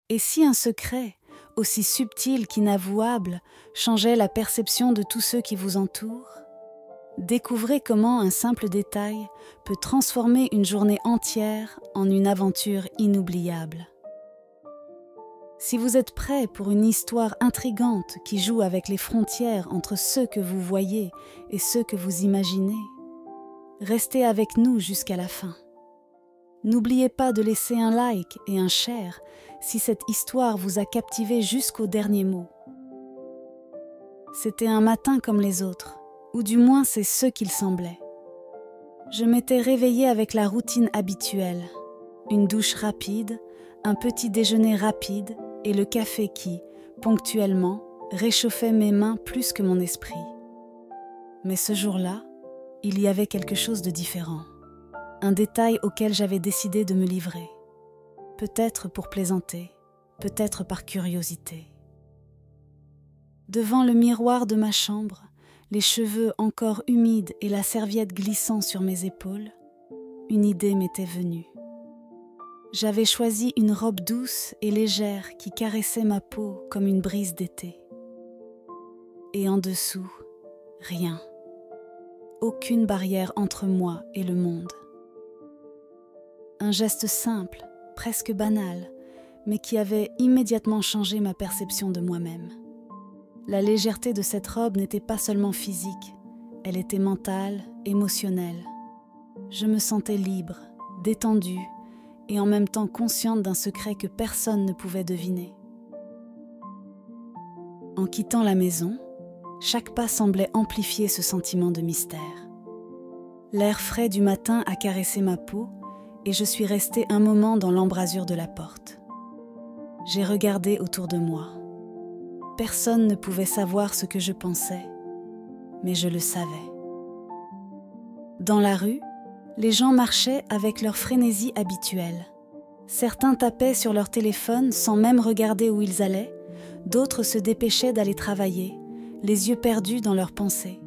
Et si un secret, aussi subtil qu'inavouable, changeait la perception de tous ceux qui vous entourent? Découvrez comment un simple détail peut transformer une journée entière en une aventure inoubliable. Si vous êtes prêt pour une histoire intrigante qui joue avec les frontières entre ceux que vous voyez et ceux que vous imaginez, restez avec nous jusqu'à la fin. N'oubliez pas de laisser un like et un share si cette histoire vous a captivé jusqu'au dernier mot. C'était un matin comme les autres, ou du moins c'est ce qu'il semblait. Je m'étais réveillée avec la routine habituelle, une douche rapide, un petit déjeuner rapide et le café qui, ponctuellement, réchauffait mes mains plus que mon esprit. Mais ce jour-là, il y avait quelque chose de différent, un détail auquel j'avais décidé de me livrer, peut-être pour plaisanter, peut-être par curiosité. Devant le miroir de ma chambre, les cheveux encore humides et la serviette glissant sur mes épaules, une idée m'était venue. J'avais choisi une robe douce et légère qui caressait ma peau comme une brise d'été. Et en dessous, rien. Aucune barrière entre moi et le monde. Un geste simple, presque banal, mais qui avait immédiatement changé ma perception de moi-même. La légèreté de cette robe n'était pas seulement physique, elle était mentale, émotionnelle. Je me sentais libre, détendue et en même temps consciente d'un secret que personne ne pouvait deviner. En quittant la maison, chaque pas semblait amplifier ce sentiment de mystère. L'air frais du matin a caressé ma peau et je suis restée un moment dans l'embrasure de la porte. J'ai regardé autour de moi. Personne ne pouvait savoir ce que je pensais, mais je le savais. Dans la rue, les gens marchaient avec leur frénésie habituelle. Certains tapaient sur leur téléphone sans même regarder où ils allaient, d'autres se dépêchaient d'aller travailler, les yeux perdus dans leurs pensées.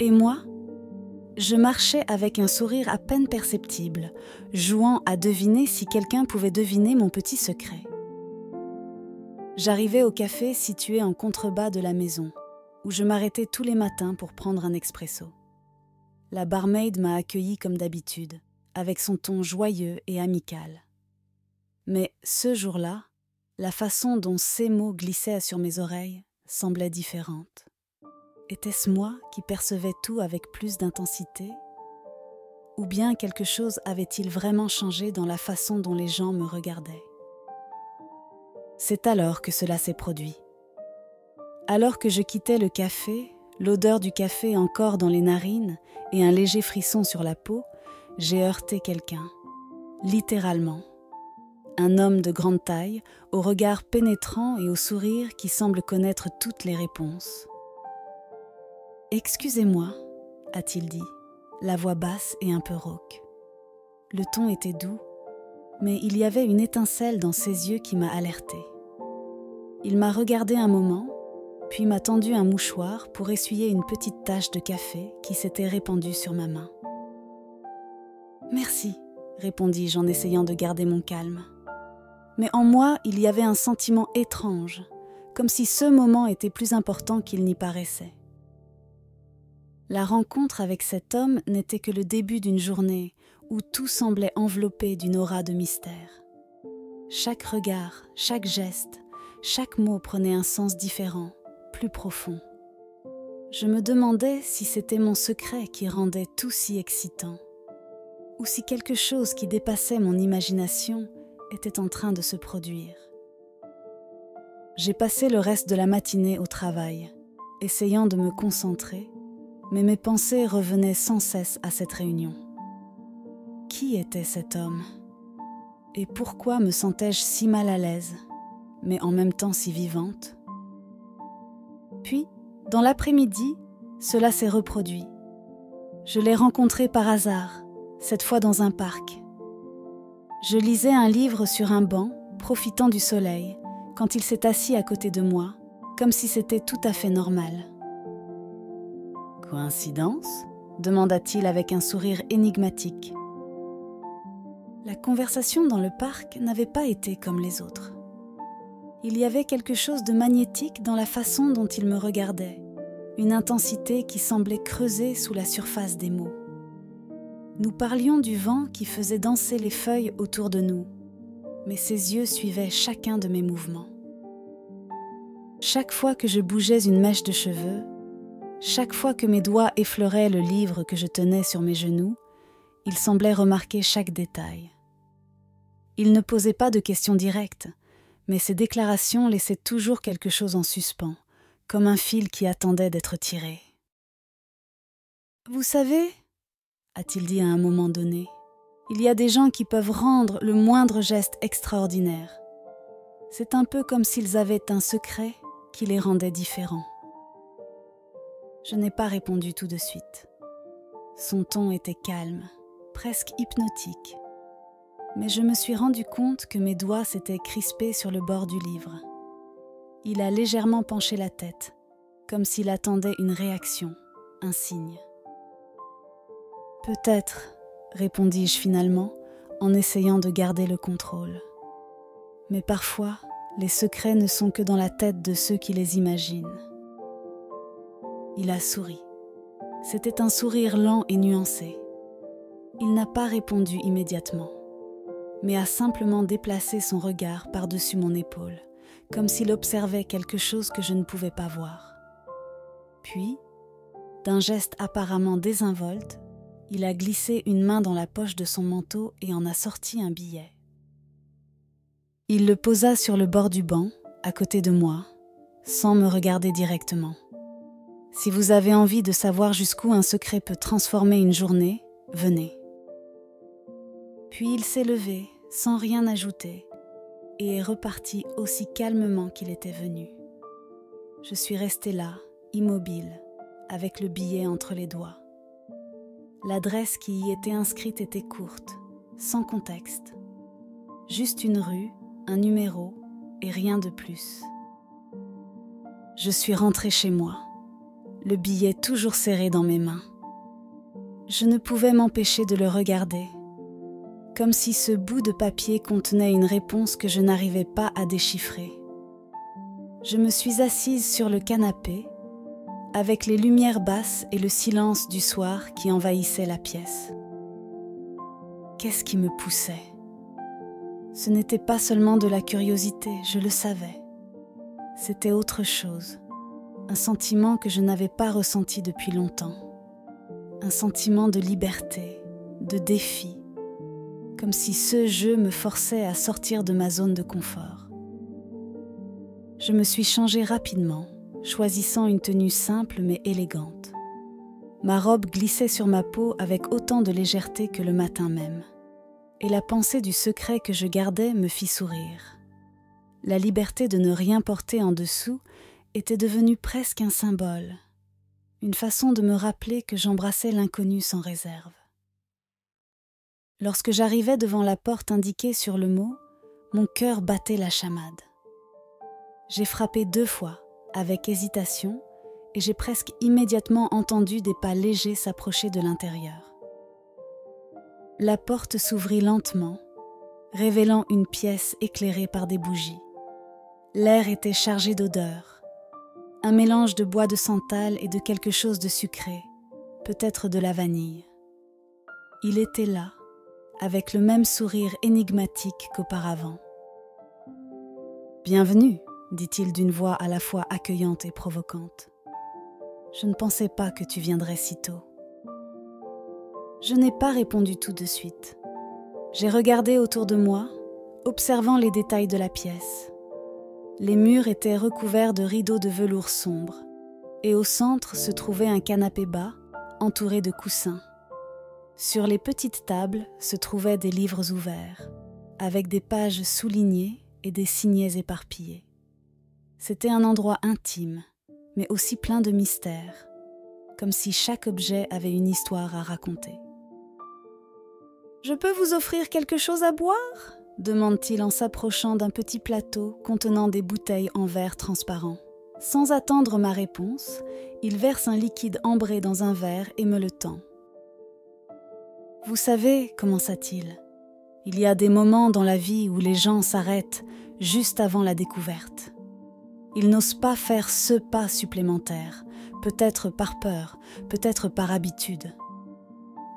Et moi, je marchais avec un sourire à peine perceptible, jouant à deviner si quelqu'un pouvait deviner mon petit secret. J'arrivais au café situé en contrebas de la maison, où je m'arrêtais tous les matins pour prendre un expresso. La barmaid m'a accueilli comme d'habitude, avec son ton joyeux et amical. Mais ce jour-là, la façon dont ces mots glissaient sur mes oreilles semblait différente. Était-ce moi qui percevais tout avec plus d'intensité? Ou bien quelque chose avait-il vraiment changé dans la façon dont les gens me regardaient? C'est alors que cela s'est produit. Alors que je quittais le café, l'odeur du café encore dans les narines et un léger frisson sur la peau, j'ai heurté quelqu'un, littéralement. Un homme de grande taille, au regard pénétrant et au sourire qui semble connaître toutes les réponses. « Excusez-moi », a-t-il dit, la voix basse et un peu rauque. Le ton était doux, mais il y avait une étincelle dans ses yeux qui m'a alertée. Il m'a regardé un moment, puis m'a tendu un mouchoir pour essuyer une petite tache de café qui s'était répandue sur ma main. « Merci », répondis-je en essayant de garder mon calme. Mais en moi, il y avait un sentiment étrange, comme si ce moment était plus important qu'il n'y paraissait. La rencontre avec cet homme n'était que le début d'une journée où tout semblait enveloppé d'une aura de mystère. Chaque regard, chaque geste, chaque mot prenait un sens différent, plus profond. Je me demandais si c'était mon secret qui rendait tout si excitant, ou si quelque chose qui dépassait mon imagination était en train de se produire. J'ai passé le reste de la matinée au travail, essayant de me concentrer, mais mes pensées revenaient sans cesse à cette réunion. Qui était cet homme? Et pourquoi me sentais-je si mal à l'aise, mais en même temps si vivante? Puis, dans l'après-midi, cela s'est reproduit. Je l'ai rencontré par hasard, cette fois dans un parc. Je lisais un livre sur un banc, profitant du soleil, quand il s'est assis à côté de moi, comme si c'était tout à fait normal. « Coïncidence ?» demanda-t-il avec un sourire énigmatique. La conversation dans le parc n'avait pas été comme les autres. Il y avait quelque chose de magnétique dans la façon dont il me regardait, une intensité qui semblait creuser sous la surface des mots. Nous parlions du vent qui faisait danser les feuilles autour de nous, mais ses yeux suivaient chacun de mes mouvements. Chaque fois que je bougeais une mèche de cheveux, chaque fois que mes doigts effleuraient le livre que je tenais sur mes genoux, il semblait remarquer chaque détail. Il ne posait pas de questions directes, mais ses déclarations laissaient toujours quelque chose en suspens, comme un fil qui attendait d'être tiré. « Vous savez, » a-t-il dit à un moment donné, « il y a des gens qui peuvent rendre le moindre geste extraordinaire. C'est un peu comme s'ils avaient un secret qui les rendait différents. » Je n'ai pas répondu tout de suite. Son ton était calme, presque hypnotique. Mais je me suis rendu compte que mes doigts s'étaient crispés sur le bord du livre. Il a légèrement penché la tête, comme s'il attendait une réaction, un signe. « Peut-être, » répondis-je finalement, en essayant de garder le contrôle. Mais parfois, les secrets ne sont que dans la tête de ceux qui les imaginent. Il a souri. C'était un sourire lent et nuancé. Il n'a pas répondu immédiatement, mais a simplement déplacé son regard par-dessus mon épaule, comme s'il observait quelque chose que je ne pouvais pas voir. Puis, d'un geste apparemment désinvolte, il a glissé une main dans la poche de son manteau et en a sorti un billet. Il le posa sur le bord du banc, à côté de moi, sans me regarder directement. Si vous avez envie de savoir jusqu'où un secret peut transformer une journée, venez. Puis il s'est levé, sans rien ajouter, et est reparti aussi calmement qu'il était venu. Je suis restée là, immobile, avec le billet entre les doigts. L'adresse qui y était inscrite était courte, sans contexte. Juste une rue, un numéro et rien de plus. Je suis rentrée chez moi, le billet toujours serré dans mes mains. Je ne pouvais m'empêcher de le regarder, comme si ce bout de papier contenait une réponse que je n'arrivais pas à déchiffrer. Je me suis assise sur le canapé, avec les lumières basses et le silence du soir qui envahissait la pièce. Qu'est-ce qui me poussait ? Ce n'était pas seulement de la curiosité, je le savais. C'était autre chose, un sentiment que je n'avais pas ressenti depuis longtemps. Un sentiment de liberté, de défi, comme si ce jeu me forçait à sortir de ma zone de confort. Je me suis changée rapidement, choisissant une tenue simple mais élégante. Ma robe glissait sur ma peau avec autant de légèreté que le matin même. Et la pensée du secret que je gardais me fit sourire. La liberté de ne rien porter en dessous était devenue presque un symbole, une façon de me rappeler que j'embrassais l'inconnu sans réserve. Lorsque j'arrivais devant la porte indiquée sur le mot, mon cœur battait la chamade. J'ai frappé 2 fois, avec hésitation, et j'ai presque immédiatement entendu des pas légers s'approcher de l'intérieur. La porte s'ouvrit lentement, révélant une pièce éclairée par des bougies. L'air était chargé d'odeurs, un mélange de bois de santal et de quelque chose de sucré, peut-être de la vanille. Il était là, avec le même sourire énigmatique qu'auparavant. « Bienvenue », dit-il d'une voix à la fois accueillante et provocante. « Je ne pensais pas que tu viendrais si tôt. » Je n'ai pas répondu tout de suite. J'ai regardé autour de moi, observant les détails de la pièce. Les murs étaient recouverts de rideaux de velours sombre, et au centre se trouvait un canapé bas, entouré de coussins. Sur les petites tables se trouvaient des livres ouverts, avec des pages soulignées et des signets éparpillés. C'était un endroit intime, mais aussi plein de mystères, comme si chaque objet avait une histoire à raconter. « Je peux vous offrir quelque chose à boire ?» demande-t-il en s'approchant d'un petit plateau contenant des bouteilles en verre transparent. Sans attendre ma réponse, il verse un liquide ambré dans un verre et me le tend. « Vous savez, commença-t-il, Il y a des moments dans la vie où les gens s'arrêtent juste avant la découverte. Ils n'osent pas faire ce pas supplémentaire, peut-être par peur, peut-être par habitude.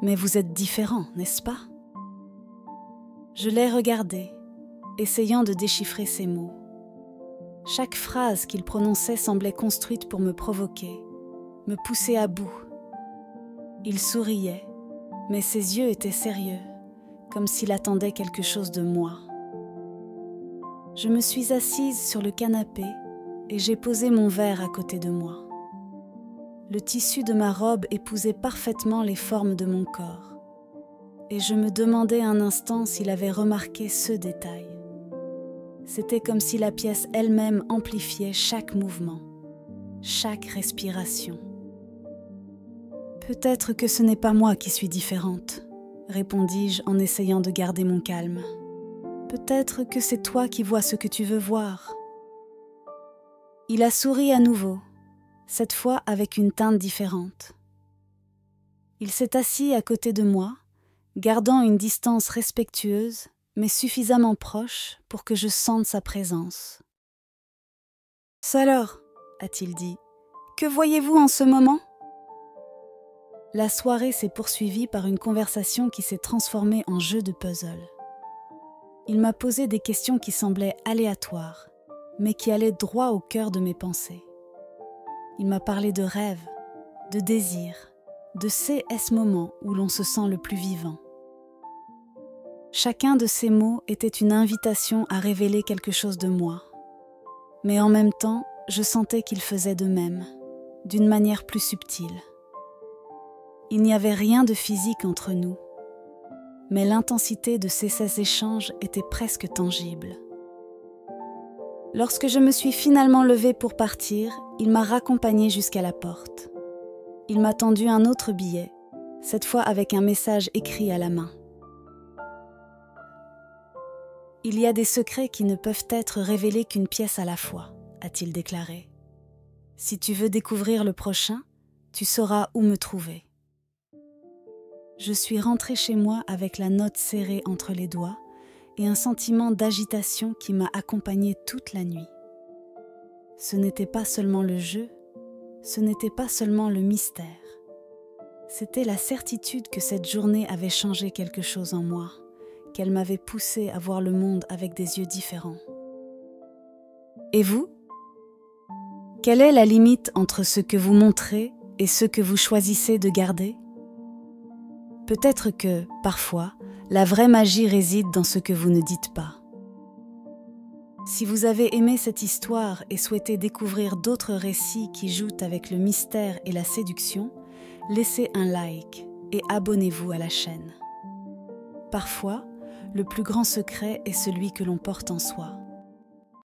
Mais vous êtes différent, n'est-ce pas? Je l'ai regardé, essayant de déchiffrer ses mots. Chaque phrase qu'il prononçait semblait construite pour me provoquer, me pousser à bout. Il souriait, mais ses yeux étaient sérieux, comme s'il attendait quelque chose de moi. Je me suis assise sur le canapé et j'ai posé mon verre à côté de moi. Le tissu de ma robe épousait parfaitement les formes de mon corps, et je me demandais un instant s'il avait remarqué ce détail. C'était comme si la pièce elle-même amplifiait chaque mouvement, chaque respiration. Peut-être que ce n'est pas moi qui suis différente, répondis-je en essayant de garder mon calme. Peut-être que c'est toi qui vois ce que tu veux voir. Il a souri à nouveau, cette fois avec une teinte différente. Il s'est assis à côté de moi, gardant une distance respectueuse, mais suffisamment proche pour que je sente sa présence. « Alors, a-t-il dit, que voyez-vous en ce moment ?» La soirée s'est poursuivie par une conversation qui s'est transformée en jeu de puzzle. Il m'a posé des questions qui semblaient aléatoires, mais qui allaient droit au cœur de mes pensées. Il m'a parlé de rêves, de désirs, de ces moments où l'on se sent le plus vivant. Chacun de ces mots était une invitation à révéler quelque chose de moi. Mais en même temps, je sentais qu'il faisait de même, d'une manière plus subtile. Il n'y avait rien de physique entre nous, mais l'intensité de ces échanges était presque tangible. Lorsque je me suis finalement levée pour partir, il m'a raccompagnée jusqu'à la porte. Il m'a tendu un autre billet, cette fois avec un message écrit à la main. « Il y a des secrets qui ne peuvent être révélés qu'une pièce à la fois, a-t-il déclaré. Si tu veux découvrir le prochain, tu sauras où me trouver. » Je suis rentrée chez moi avec la note serrée entre les doigts et un sentiment d'agitation qui m'a accompagnée toute la nuit. Ce n'était pas seulement le jeu, ce n'était pas seulement le mystère. C'était la certitude que cette journée avait changé quelque chose en moi, qu'elle m'avait poussée à voir le monde avec des yeux différents. Et vous ? Quelle est la limite entre ce que vous montrez et ce que vous choisissez de garder ? Peut-être que, parfois, la vraie magie réside dans ce que vous ne dites pas. Si vous avez aimé cette histoire et souhaitez découvrir d'autres récits qui jouent avec le mystère et la séduction, laissez un like et abonnez-vous à la chaîne. Parfois, le plus grand secret est celui que l'on porte en soi.